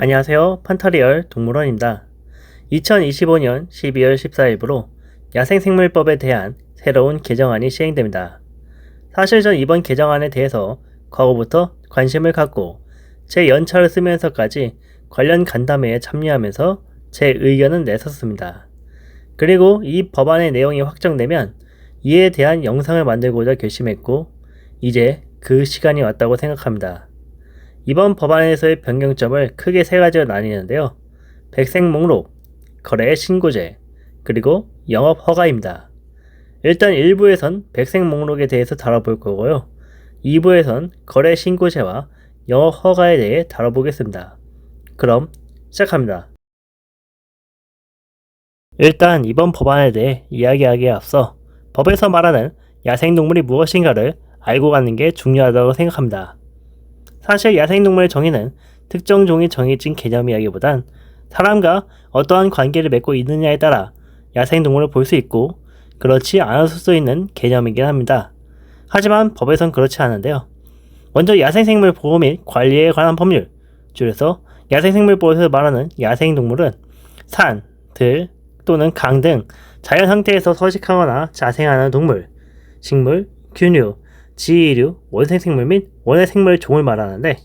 안녕하세요. 판타리얼 동물원입니다. 2025년 12월 14일부로 야생생물법에 대한 새로운 개정안이 시행됩니다. 사실 전 이번 개정안에 대해서 과거부터 관심을 갖고 제 연차를 쓰면서까지 관련 간담회에 참여하면서 제 의견은 냈었습니다. 그리고 이 법안의 내용이 확정되면 이에 대한 영상을 만들고자 결심했고 이제 그 시간이 왔다고 생각합니다. 이번 법안에서의 변경점을 크게 세 가지로 나뉘는데요. 백색 목록, 거래 신고제, 그리고 영업 허가입니다. 일단 1부에선 백색 목록에 대해서 다뤄볼 거고요. 2부에선 거래 신고제와 영업 허가에 대해 다뤄보겠습니다. 그럼 시작합니다. 일단 이번 법안에 대해 이야기하기에 앞서 법에서 말하는 야생동물이 무엇인가를 알고 가는 게 중요하다고 생각합니다. 사실 야생동물의 정의는 특정 종이 정해진 개념이라기보단 사람과 어떠한 관계를 맺고 있느냐에 따라 야생동물을 볼 수 있고 그렇지 않을 수도 있는 개념이긴 합니다. 하지만 법에선 그렇지 않은데요. 먼저 야생생물 보호 및 관리에 관한 법률, 줄여서 야생생물법에서 말하는 야생동물은 산, 들 또는 강 등 자연 상태에서 서식하거나 자생하는 동물, 식물, 균류, 지이류, 원생생물 및 원해생물 종을 말하는데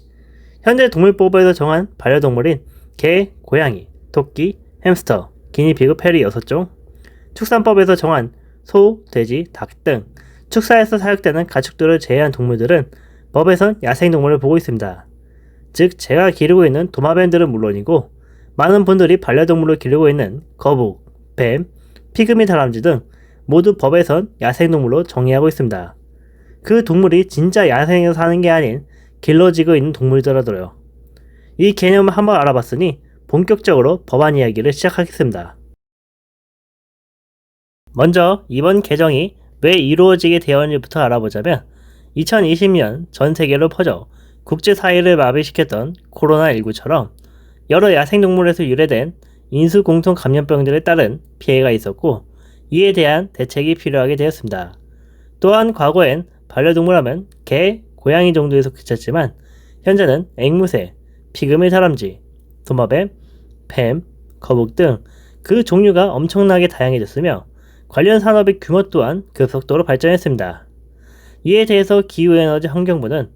현재 동물법에서 정한 반려동물인 개, 고양이, 토끼, 햄스터, 기니피그, 페리 6종, 축산법에서 정한 소, 돼지, 닭 등 축사에서 사육되는 가축들을 제외한 동물들은 법에선 야생동물을 보고 있습니다. 즉 제가 기르고 있는 도마뱀들은 물론이고 많은 분들이 반려동물을 기르고 있는 거북, 뱀, 피그미 다람쥐 등 모두 법에선 야생동물로 정의하고 있습니다. 그 동물이 진짜 야생에서 사는 게 아닌 길러지고 있는 동물들이더라고요. 이 개념을 한번 알아봤으니 본격적으로 법안 이야기를 시작하겠습니다. 먼저 이번 개정이 왜 이루어지게 되었는지부터 알아보자면 2020년 전 세계로 퍼져 국제사회를 마비시켰던 코로나19처럼 여러 야생동물에서 유래된 인수공통 감염병들에 따른 피해가 있었고 이에 대한 대책이 필요하게 되었습니다. 또한 과거엔 반려동물 하면 개, 고양이 정도에서 그쳤지만 현재는 앵무새, 피그미 다람쥐, 도마뱀, 뱀, 거북 등 그 종류가 엄청나게 다양해졌으며 관련 산업의 규모 또한 급속도로 발전했습니다. 이에 대해서 기후에너지 환경부는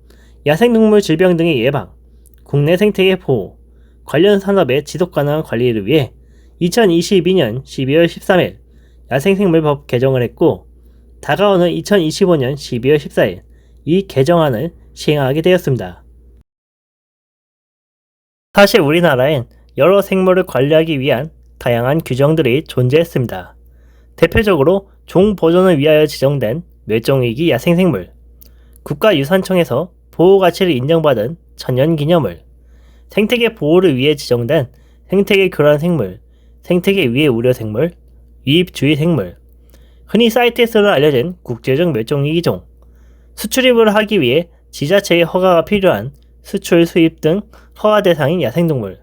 야생동물 질병 등의 예방, 국내 생태계 보호, 관련 산업의 지속가능한 관리를 위해 2022년 12월 13일 야생생물법 개정을 했고 다가오는 2025년 12월 14일 이 개정안을 시행하게 되었습니다. 사실 우리나라엔 여러 생물을 관리하기 위한 다양한 규정들이 존재했습니다. 대표적으로 종 보존을 위하여 지정된 멸종위기 야생생물, 국가유산청에서 보호가치를 인정받은 천연기념물, 생태계 보호를 위해 지정된 생태계 교란생물, 생태계 위해 우려생물, 위입주의생물, 흔히 사이트에서는 알려진 국제적 멸종위기종, 수출입을 하기 위해 지자체의 허가가 필요한 수출, 수입 등 허가 대상인 야생동물,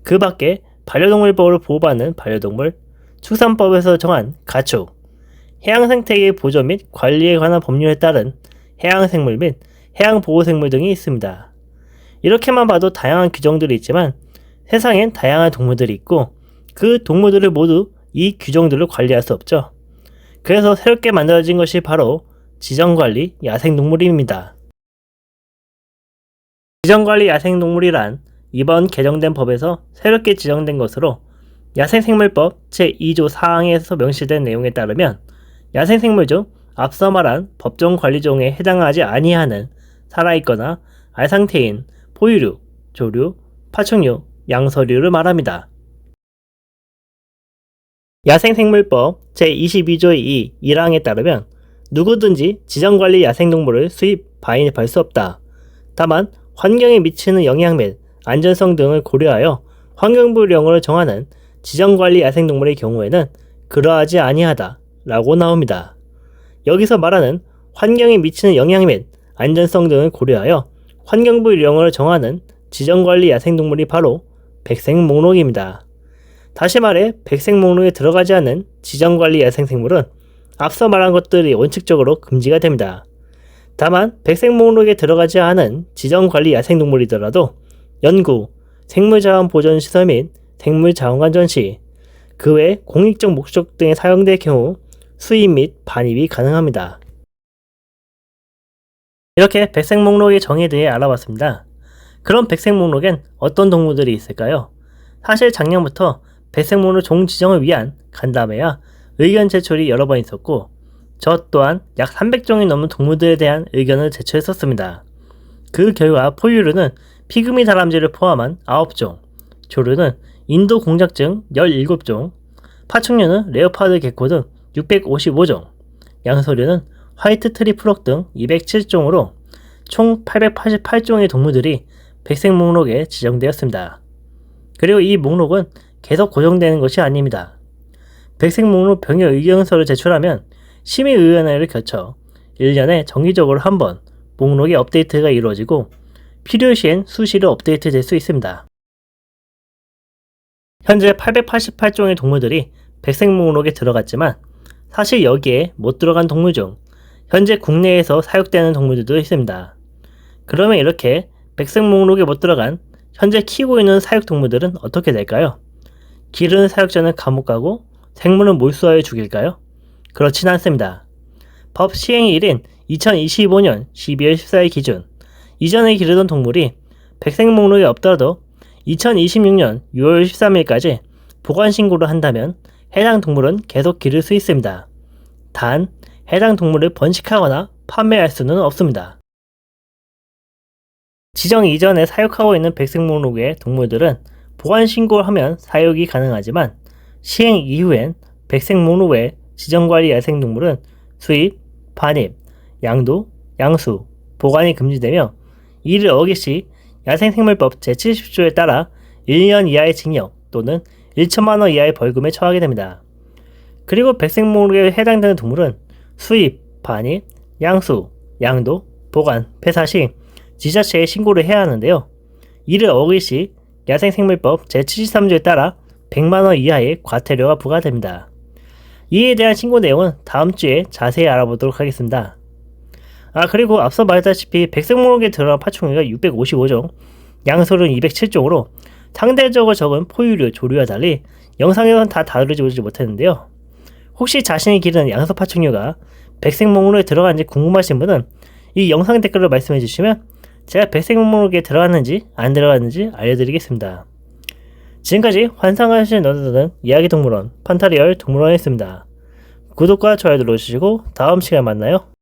그 밖에 반려동물법으로 보호받는 반려동물, 축산법에서 정한 가축, 해양생태계의 보존 및 관리에 관한 법률에 따른 해양생물 및 해양보호생물 등이 있습니다. 이렇게만 봐도 다양한 규정들이 있지만 세상엔 다양한 동물들이 있고 그 동물들을 모두 이 규정들을 관리할 수 없죠. 그래서 새롭게 만들어진 것이 바로 지정관리 야생동물입니다. 지정관리 야생동물이란 이번 개정된 법에서 새롭게 지정된 것으로 야생생물법 제2조 4항에서 명시된 내용에 따르면 야생생물 중 앞서 말한 법정관리종에 해당하지 아니하는 살아있거나 알상태인 포유류, 조류, 파충류, 양서류를 말합니다. 야생생물법 제22조의 2, 1항에 따르면 누구든지 지정관리 야생동물을 수입, 반입할 수 없다. 다만 환경에 미치는 영향 및 안전성 등을 고려하여 환경부령으로 정하는 지정관리 야생동물의 경우에는 그러하지 아니하다 라고 나옵니다. 여기서 말하는 환경에 미치는 영향 및 안전성 등을 고려하여 환경부령으로 정하는 지정관리 야생동물이 바로 백색 목록입니다. 다시 말해 백색 목록에 들어가지 않는 지정관리 야생생물은 앞서 말한 것들이 원칙적으로 금지가 됩니다. 다만 백색 목록에 들어가지 않은 지정관리 야생동물이더라도 연구, 생물자원 보존 시설 및 생물자원관 전시, 그 외 공익적 목적 등에 사용될 경우 수입 및 반입이 가능합니다. 이렇게 백색 목록의 정의에 대해 알아봤습니다. 그럼 백색 목록엔 어떤 동물들이 있을까요? 사실 작년부터 백색 목록 종 지정을 위한 간담회와 의견 제출이 여러 번 있었고, 저 또한 약 300종이 넘는 동물들에 대한 의견을 제출했었습니다. 그 결과 포유류는 피그미 다람쥐를 포함한 9종, 조류는 인도 공작증 17종, 파충류는 레오파드 개코 등 655종, 양서류는 화이트 트리플럭 등 207종으로 총 888종의 동물들이 백색 목록에 지정되었습니다. 그리고 이 목록은 계속 고정되는 것이 아닙니다. 백색 목록 병역 의견서를 제출하면 심의위원회를 거쳐 1년에 정기적으로 한 번 목록의 업데이트가 이루어지고 필요시엔 수시로 업데이트될 수 있습니다. 현재 888종의 동물들이 백색 목록에 들어갔지만 사실 여기에 못 들어간 동물 중 현재 국내에서 사육되는 동물들도 있습니다. 그러면 이렇게 백색 목록에 못 들어간 현재 키우고 있는 사육 동물들은 어떻게 될까요? 기르는 사육자는 감옥 가고 생물은 몰수하여 죽일까요? 그렇진 않습니다. 법 시행일인 2025년 12월 14일 기준 이전에 기르던 동물이 백색 목록에 없더라도 2026년 6월 13일까지 보관 신고를 한다면 해당 동물은 계속 기를 수 있습니다. 단 해당 동물을 번식하거나 판매할 수는 없습니다. 지정 이전에 사육하고 있는 백색 목록의 동물들은 보관 신고를 하면 사육이 가능하지만 시행 이후엔 백색 목록 외 지정관리 야생동물은 수입, 반입, 양도, 양수, 보관이 금지되며 이를 어길 시 야생생물법 제70조에 따라 1년 이하의 징역 또는 1천만원 이하의 벌금에 처하게 됩니다. 그리고 백색 목록에 해당되는 동물은 수입, 반입, 양수, 양도, 보관, 폐사 시 지자체에 신고를 해야 하는데요. 이를 어길 시 야생생물법 제73조에 따라 100만원 이하의 과태료가 부과됩니다. 이에 대한 신고 내용은 다음 주에 자세히 알아보도록 하겠습니다. 그리고 앞서 말했다시피 백색 목록에 들어간 파충류가 655종, 양서류는 207종으로 상대적으로 적은 포유류, 조류와 달리 영상에서는 다 다루지 못했는데요. 혹시 자신이 기르는 양서 파충류가 백색 목록에 들어가는지 궁금하신 분은 이 영상 댓글로 말씀해 주시면 제가 백색 목록에 들어갔는지 안 들어갔는지 알려드리겠습니다. 지금까지 환상하시는 너드는 이야기동물원 판타리얼 동물원이었습니다. 구독과 좋아요 눌러주시고 다음 시간에 만나요.